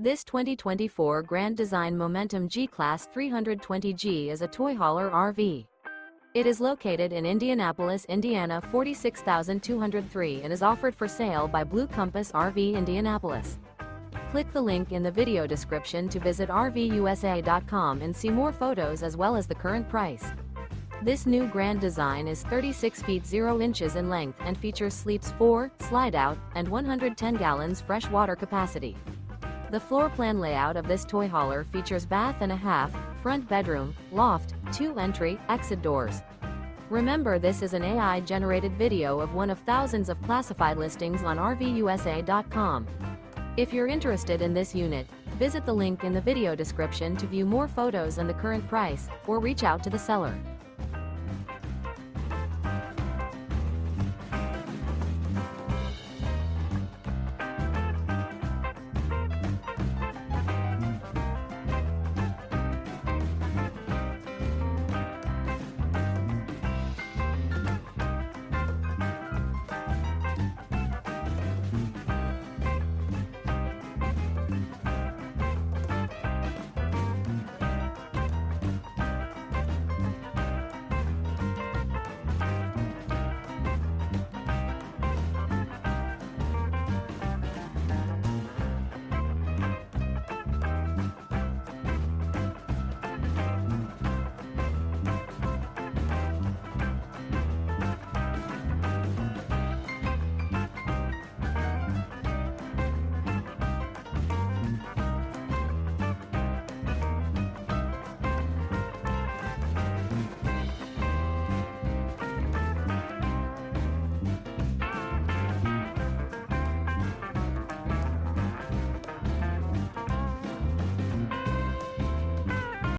This 2024 Grand Design Momentum G-Class 320G is a toy hauler RV. It is located in Indianapolis, Indiana 46203 and is offered for sale by Blue Compass RV Indianapolis. Click the link in the video description to visit RVUSA.com and see more photos as well as the current price. This new Grand Design is 36 feet 0 inches in length and features sleeps 4, Slideout, and 110 gallons fresh water capacity. The floor plan layout of this toy hauler features bath and a half, front bedroom, loft, 2 entry, exit doors. Remember, this is an AI-generated video of one of thousands of classified listings on RVUSA.com. If you're interested in this unit, visit the link in the video description to view more photos and the current price, or reach out to the seller.